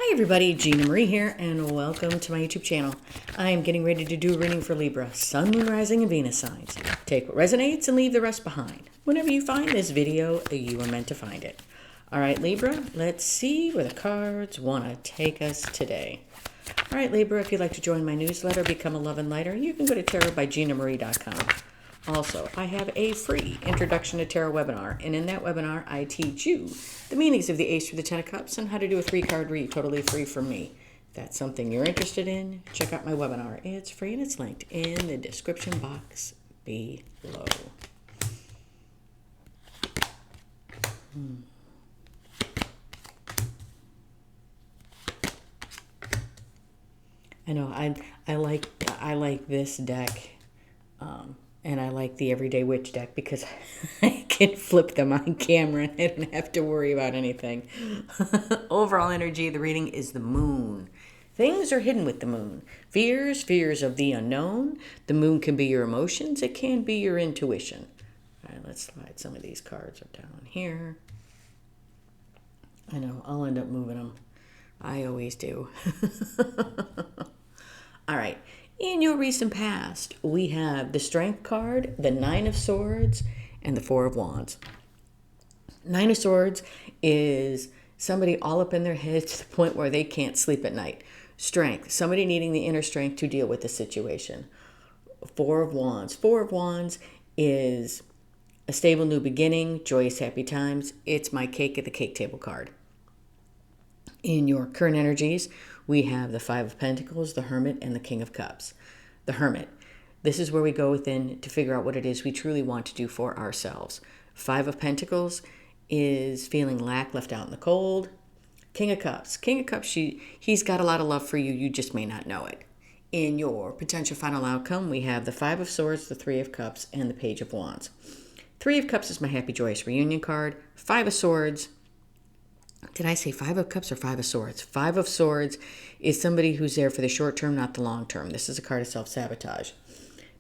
Hi everybody, Gina Marie here, and welcome to my YouTube channel. I am getting ready to do a reading for Libra, Sun, Moon, Rising, and Venus signs. Take what resonates and leave the rest behind. Whenever you find this video, you are meant to find it. All right, Libra, let's see where the cards want to take us today. All right, Libra, if you'd like to join my newsletter, become a love and lighter, you can go to tarotbyginamarie.com. Also, I have a free Introduction to Tarot webinar, and in that webinar, I teach you the meanings of the Ace through the Ten of Cups and how to do a 3-card read totally free from me. If that's something you're interested in, check out my webinar. It's free and it's linked in the description box below. I know I like this deck. And I like the Everyday Witch deck because I can flip them on camera and I don't have to worry about anything. Overall energy of the reading is the moon. Things are hidden with the moon. Fears of the unknown. The moon can be your emotions. It can be your intuition. All right, let's slide some of these cards up down here. I know, I'll end up moving them. I always do. All right. In your recent past, we have the Strength card, the Nine of Swords, and the Four of Wands. Nine of Swords is somebody all up in their head to the point where they can't sleep at night. Strength, somebody needing the inner strength to deal with the situation. Four of Wands. Four of Wands is a stable new beginning, joyous, happy times. It's my cake at the cake table card. In your current energies, we have the Five of Pentacles, the Hermit, and the King of Cups. The Hermit. This is where we go within to figure out what it is we truly want to do for ourselves. Five of Pentacles is feeling lack, left out in the cold. King of Cups. King of Cups, he's got a lot of love for you. You just may not know it. In your potential final outcome, we have the Five of Swords, the Three of Cups, and the Page of Wands. Three of Cups is my happy, joyous reunion card. Five of Swords. Did I say Five of Cups or Five of Swords? Five of Swords is somebody who's there for the short term, not the long term. This is a card of self-sabotage.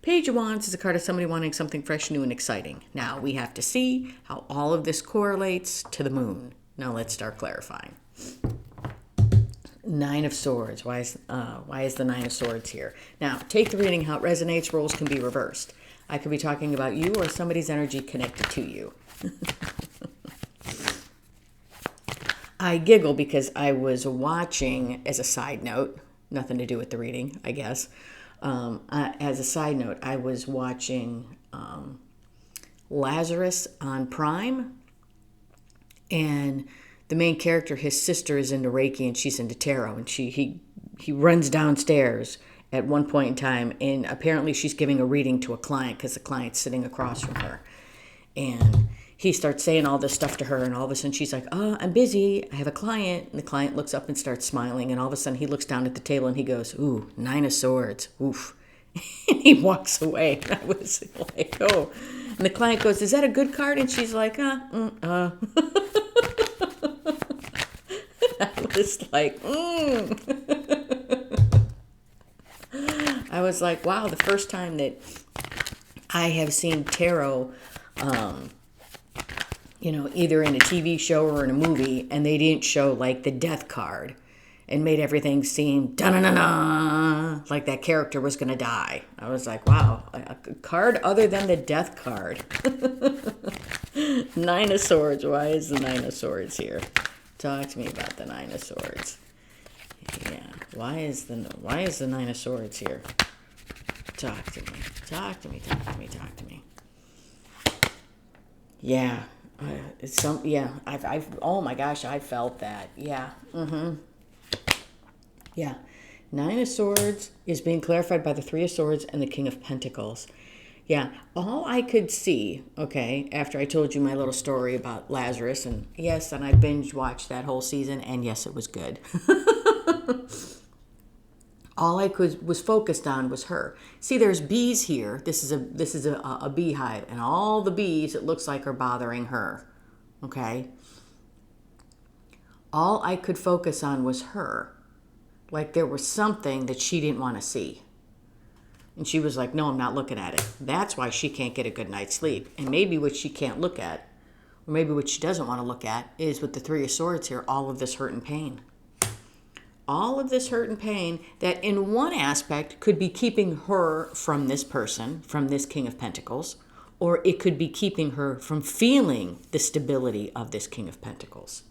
Page of Wands is a card of somebody wanting something fresh, new, and exciting. Now, we have to see how all of this correlates to the moon. Now, let's start clarifying. Nine of Swords. Why is the Nine of Swords here? Now, take the reading how it resonates. Roles can be reversed. I could be talking about you or somebody's energy connected to you. I giggle because I was watching, as a side note, nothing to do with the reading, I guess. As a side note, I was watching Lazarus on Prime, and the main character, his sister, is into Reiki and she's into tarot, and he runs downstairs at one point in time, and apparently she's giving a reading to a client because the client's sitting across from her, and he starts saying all this stuff to her, and all of a sudden she's like, "Oh, I'm busy. I have a client." And the client looks up and starts smiling, and all of a sudden he looks down at the table and he goes, "Ooh, Nine of Swords. Oof." And he walks away. I was like, "Oh." And the client goes, "Is that a good card?" And she's like, I was like, I was like, wow, the first time that I have seen tarot, either in a TV show or in a movie, and they didn't show like the death card and made everything seem da-na-na-na, like that character was going to die. I was like, wow, a card other than the death card. Nine of Swords. Why is the Nine of Swords here? Talk to me about the Nine of Swords. Yeah, why is the Nine of Swords here? Talk to me. Talk to me. Talk to me. Talk to me. Yeah. I've oh my gosh, I felt that. Yeah. Yeah. Nine of Swords is being clarified by the Three of Swords and the King of Pentacles. Yeah. All I could see, okay, after I told you my little story about Lazarus, and yes, and I binge watched that whole season, and yes, it was good. All I was focused on was her. See, there's bees here. This is a beehive, and all the bees, it looks like, are bothering her. Okay? All I could focus on was her. Like there was something that she didn't want to see. And she was like, "No, I'm not looking at it." That's why she can't get a good night's sleep. And maybe what she can't look at, or maybe what she doesn't want to look at, is with the Three of Swords here, all of this hurt and pain. all of this hurt and pain that in one aspect could be keeping her from this person, from this King of Pentacles, or it could be keeping her from feeling the stability of this King of Pentacles.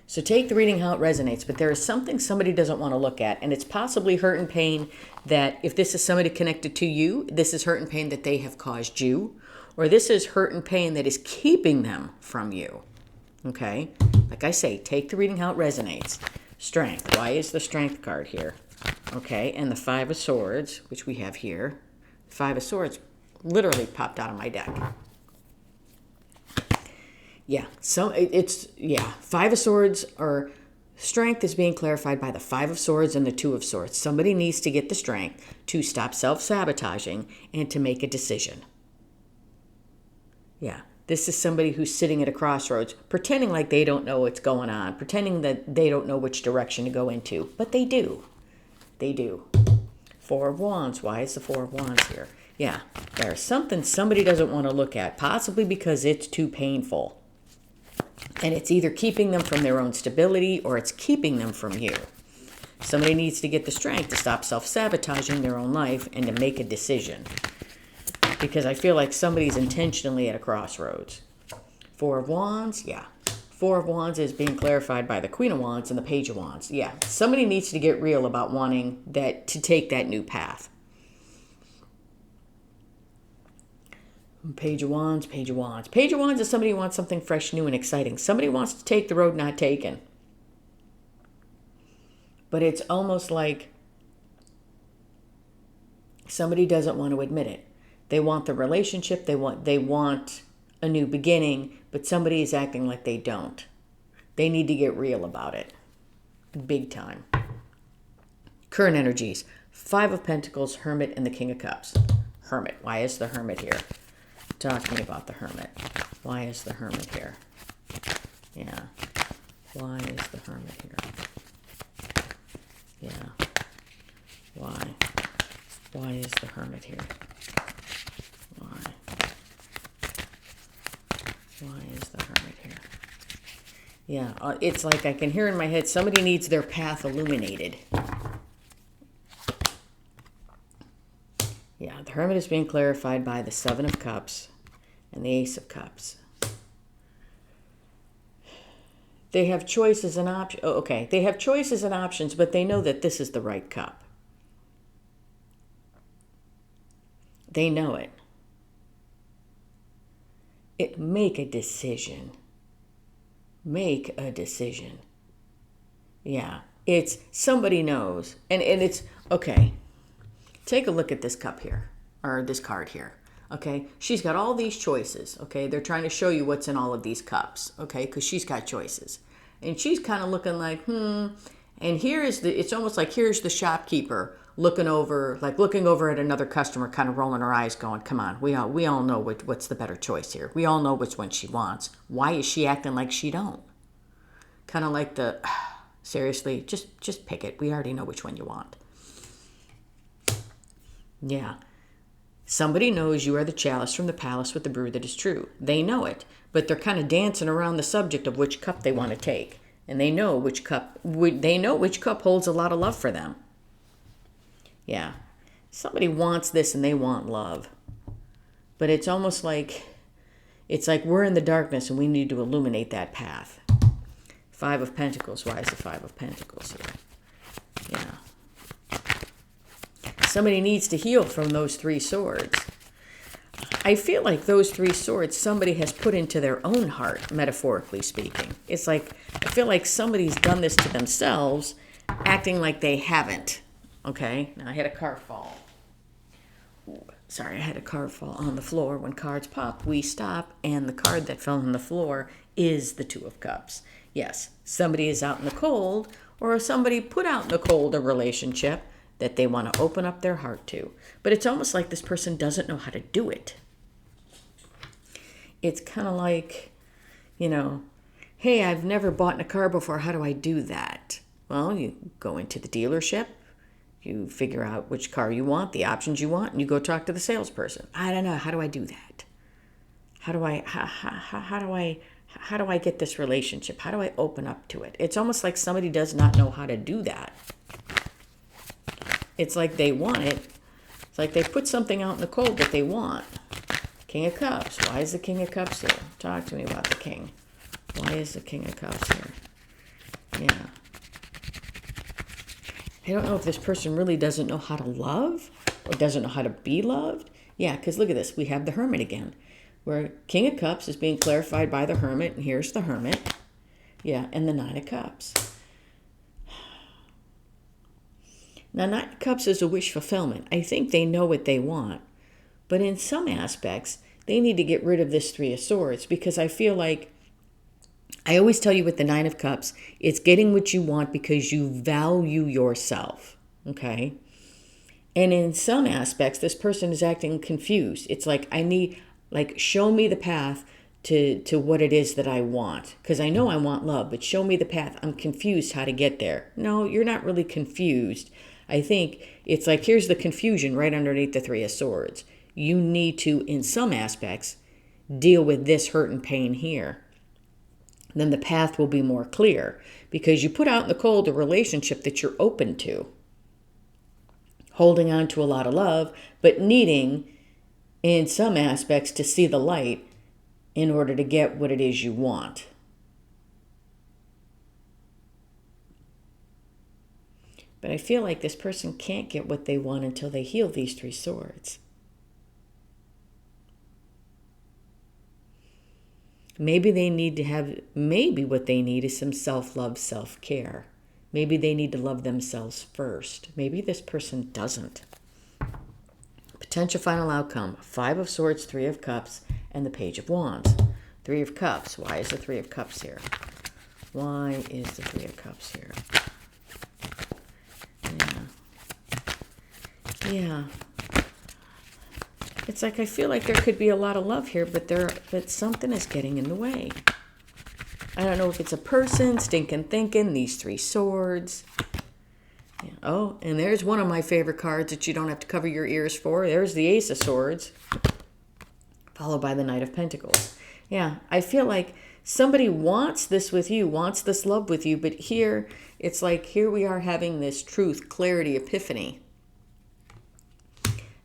So take the reading how it resonates, but there is something somebody doesn't want to look at, and it's possibly hurt and pain that if this is somebody connected to you, this is hurt and pain that they have caused you, or this is hurt and pain that is keeping them from you. Okay? Like I say, take the reading how it resonates. Strength. Why is the Strength card here? Okay, and the Five of Swords, which we have here. Five of Swords literally popped out of my deck. Yeah, Five of Swords, or strength is being clarified by the Five of Swords and the Two of Swords. Somebody needs to get the strength to stop self-sabotaging and to make a decision. Yeah, this is somebody who's sitting at a crossroads, pretending like they don't know what's going on, pretending that they don't know which direction to go into, but they do. They do. Four of Wands. Why is the Four of Wands here? Yeah, there's something somebody doesn't want to look at, possibly because it's too painful. And it's either keeping them from their own stability or it's keeping them from you. Somebody needs to get the strength to stop self-sabotaging their own life and to make a decision. Because I feel like somebody's intentionally at a crossroads. Four of Wands, yeah. Four of Wands is being clarified by the Queen of Wands and the Page of Wands. Yeah, somebody needs to get real about wanting that to take that new path. Page of Wands, Page of Wands. Page of Wands is somebody who wants something fresh, new, and exciting. Somebody wants to take the road not taken. But it's almost like somebody doesn't want to admit it. They want the relationship, they want a new beginning, but somebody is acting like they don't. They need to get real about it. Big time. Current energies. Five of Pentacles, Hermit, and the King of Cups. Hermit. Why is the Hermit here? Talking about the Hermit. Why is the Hermit here? Yeah. Why is the Hermit here? Yeah. Why? Why is the Hermit here? Why? Why is the Hermit here? Yeah, it's like I can hear in my head, somebody needs their path illuminated. Yeah, the Hermit is being clarified by the Seven of Cups and the Ace of Cups. They have choices and options. Oh, okay, they have choices and options, but they know that this is the right cup. They know it. Make a decision. Make a decision. Yeah, it's somebody knows. And it's, okay, take a look at this cup here, or this card here. Okay, she's got all these choices. Okay, they're trying to show you what's in all of these cups. Okay, because she's got choices. And she's kind of looking like, And here is it's almost like here's the shopkeeper looking over at another customer, kind of rolling her eyes going, come on, we all know what's the better choice here. We all know which one she wants. Why is she acting like she don't? Kind of like seriously, just pick it. We already know which one you want. Yeah. Somebody knows you are the chalice from the palace with the brew that is true. They know it, but they're kind of dancing around the subject of which cup they want to take. And they know which cup holds a lot of love for them. Yeah. Somebody wants this and they want love. But it's almost like, we're in the darkness and we need to illuminate that path. Five of Pentacles. Why is the Five of Pentacles here? Yeah. Somebody needs to heal from those three swords. I feel like those three swords somebody has put into their own heart, metaphorically speaking. It's like, I feel like somebody's done this to themselves, acting like they haven't. Okay, now I had a card fall. I had a card fall on the floor. When cards pop, we stop, and the card that fell on the floor is the Two of Cups. Yes, somebody is out in the cold, or somebody put out in the cold a relationship that they want to open up their heart to. But it's almost like this person doesn't know how to do it. It's kind of like, hey, I've never bought in a car before. How do I do that? Well, you go into the dealership, you figure out which car you want, the options you want, and you go talk to the salesperson. I don't know. How do I do that? How how do I get this relationship? How do I open up to it? It's almost like somebody does not know how to do that. It's like they want it. It's like they put something out in the cold that they want. King of Cups. Why is the King of Cups here? Talk to me about the King. Why is the King of Cups here? Yeah. I don't know if this person really doesn't know how to love or doesn't know how to be loved. Yeah, because look at this. We have the Hermit again, where King of Cups is being clarified by the Hermit, and here's the Hermit. Yeah, and the Nine of Cups. Now, Nine of Cups is a wish fulfillment. I think they know what they want. But in some aspects, they need to get rid of this Three of Swords, because I feel like, I always tell you with the Nine of Cups, it's getting what you want because you value yourself, okay? And in some aspects, this person is acting confused. It's like, show me the path to what it is that I want. Because I know I want love, but show me the path. I'm confused how to get there. No, you're not really confused. I think it's like, here's the confusion right underneath the Three of Swords. You need to, in some aspects, deal with this hurt and pain here. Then the path will be more clear, because you put out in the cold a relationship that you're open to, holding on to a lot of love, but needing, in some aspects, to see the light in order to get what it is you want. But I feel like this person can't get what they want until they heal these Three Swords. Maybe what they need is some self-love, self-care. Maybe they need to love themselves first. Maybe this person doesn't. Potential final outcome: Five of Swords, Three of Cups, and the Page of Wands. Three of Cups. Why is the Three of Cups here? Why is the Three of Cups here? Yeah. It's like, I feel like there could be a lot of love here, but something is getting in the way. I don't know if it's a person, stinking thinking, these Three Swords. Yeah. Oh, and there's one of my favorite cards that you don't have to cover your ears for. There's the Ace of Swords, followed by the Knight of Pentacles. Yeah, I feel like somebody wants this with you, wants this love with you, but here, it's like, here we are having this truth, clarity, epiphany.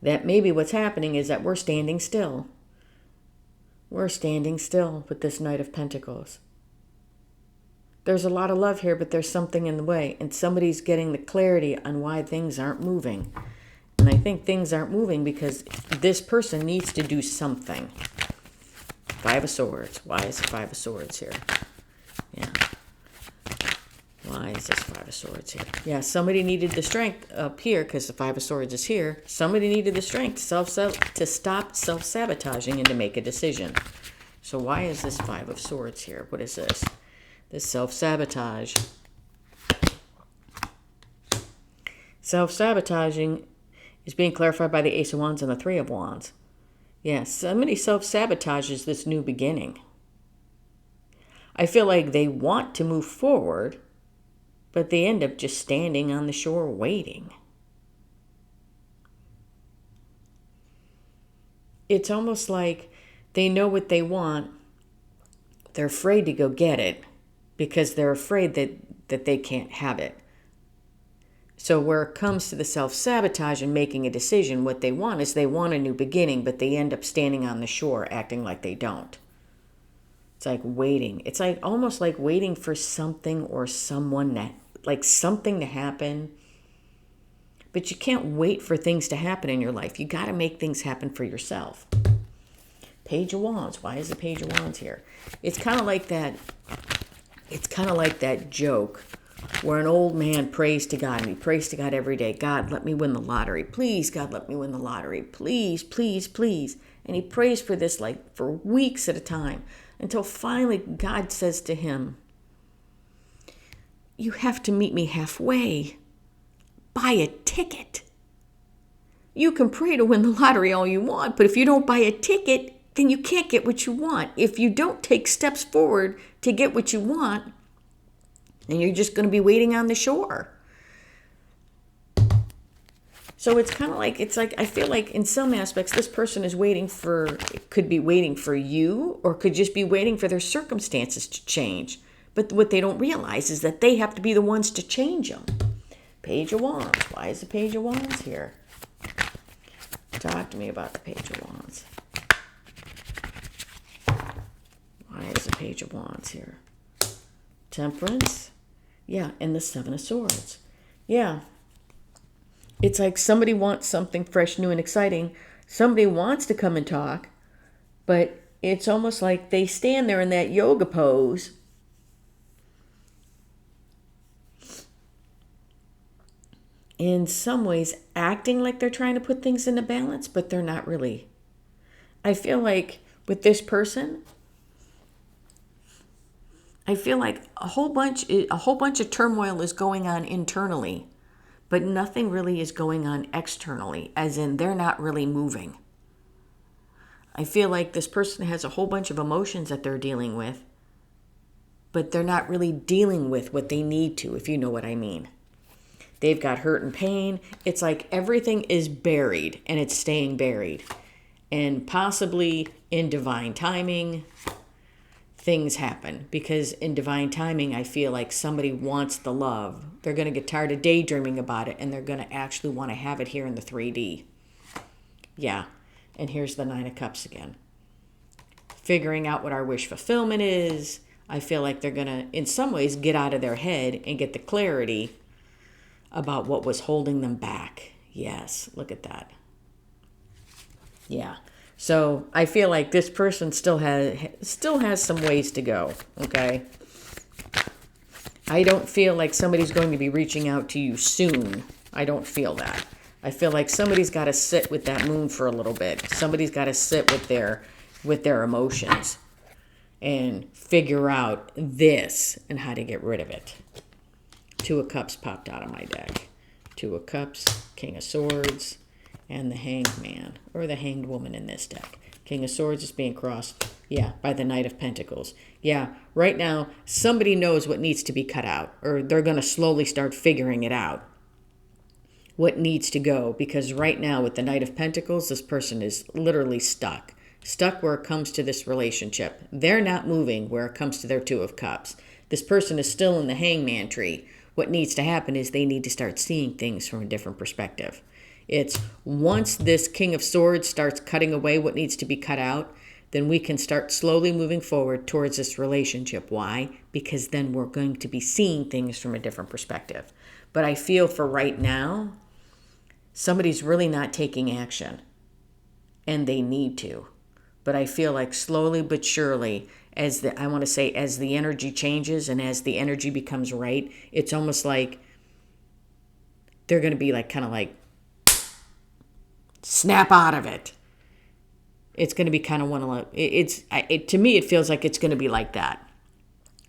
That maybe what's happening is that we're standing still. We're standing still with this Knight of Pentacles. There's a lot of love here, but there's something in the way. And somebody's getting the clarity on why things aren't moving. And I think things aren't moving because this person needs to do something. Five of Swords. Why is the Five of Swords here? Yeah. Why is this Five of Swords here? Yeah, somebody needed the strength up here because the Five of Swords is here. Somebody needed the strength to stop self-sabotaging and to make a decision. So why is this Five of Swords here? What is this? This self-sabotage. Self-sabotaging is being clarified by the Ace of Wands and the Three of Wands. Yeah, somebody self-sabotages this new beginning. I feel like they want to move forward, but they end up just standing on the shore waiting. It's almost like they know what they want. They're afraid to go get it because they're afraid that they can't have it. So where it comes to the self-sabotage and making a decision, what they want is they want a new beginning, but they end up standing on the shore acting like they don't. It's like waiting. It's like almost like waiting for something or someone like something to happen. But you can't wait for things to happen in your life. You got to make things happen for yourself. Page of Wands. Why is the Page of Wands here? It's kind of like that. It's kind of like that joke where an old man prays to God, and he prays to God every day. God, let me win the lottery. Please, God, let me win the lottery. Please, please, please. And he prays for this like for weeks at a time until finally God says to him, you have to meet me halfway. Buy a ticket. You can pray to win the lottery all you want, but if you don't buy a ticket, then you can't get what you want. If you don't take steps forward to get what you want, then you're just going to be waiting on the shore. So it's like I feel like in some aspects this person is could be waiting for you, or could just be waiting for their circumstances to change. But what they don't realize is that they have to be the ones to change them. Page of Wands. Why is the Page of Wands here? Talk to me about the Page of Wands. Why is the Page of Wands here? Temperance. Yeah, and the Seven of Swords. Yeah. It's like somebody wants something fresh, new, and exciting. Somebody wants to come and talk, but it's almost like they stand there in that yoga pose in some ways acting like they're trying to put things into balance, but they're not really. I feel like with this person, I feel like a whole bunch of turmoil is going on internally, but nothing really is going on externally, as in they're not really moving. I feel like this person has a whole bunch of emotions that they're dealing with, but they're not really dealing with what they need to, if you know what I mean. They've got hurt and pain. It's like everything is buried and it's staying buried. And possibly in divine timing, things happen. Because in divine timing, I feel like somebody wants the love. They're going to get tired of daydreaming about it, and they're going to actually want to have it here in the 3D. Yeah. And here's the Nine of Cups again. Figuring out what our wish fulfillment is. I feel like they're going to, in some ways, get out of their head and get the clarity about what was holding them back. Yes, look at that. Yeah. So I feel like this person still has some ways to go, okay? I don't feel like somebody's going to be reaching out to you soon. I don't feel that. I feel like somebody's got to sit with that moon for a little bit. Somebody's got to sit with their emotions and figure out this and how to get rid of it. Two of Cups popped out of my deck. Two of Cups, King of Swords, and the Hanged Man, or the Hanged Woman in this deck. King of Swords is being crossed, yeah, by the Knight of Pentacles. Yeah, right now, somebody knows what needs to be cut out, or they're going to slowly start figuring it out. What needs to go, because right now with the Knight of Pentacles, this person is literally stuck. Stuck where it comes to this relationship. They're not moving where it comes to their Two of Cups. This person is still in the Hangman tree. What needs to happen is they need to start seeing things from a different perspective. It's once this King of Swords starts cutting away what needs to be cut out, then we can start slowly moving forward towards this relationship. Why? Because then we're going to be seeing things from a different perspective. But I feel for right now, somebody's really not taking action, and they need to. But I feel like slowly but surely, as the energy changes and as the energy becomes right, it's almost like they're going to be like kind of like snap out of it. It's going to be kind of one of to me it feels like it's going to be like that,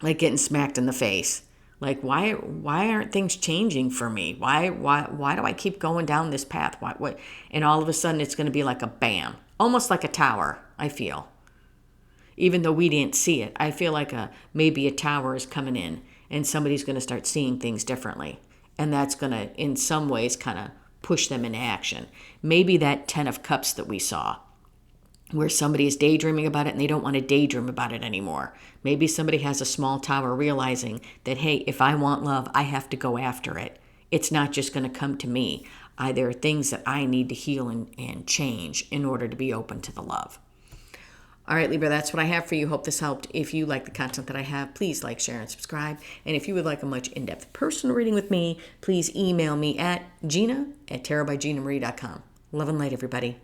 like getting smacked in the face. Like why aren't things changing for me? Why do I keep going down this path? What? And all of a sudden it's going to be like a bam, almost like a tower. I feel. Even though we didn't see it, I feel like maybe a tower is coming in and somebody's going to start seeing things differently. And that's going to, in some ways, kind of push them into action. Maybe that 10 of Cups that we saw, where somebody is daydreaming about it and they don't want to daydream about it anymore. Maybe somebody has a small tower realizing that, hey, if I want love, I have to go after it. It's not just going to come to me. There are things that I need to heal and change in order to be open to the love. All right, Libra, that's what I have for you. Hope this helped. If you like the content that I have, please like, share, and subscribe. And if you would like a much in-depth personal reading with me, please email me at gina@tarotbyginamarie.com. Love and light, everybody.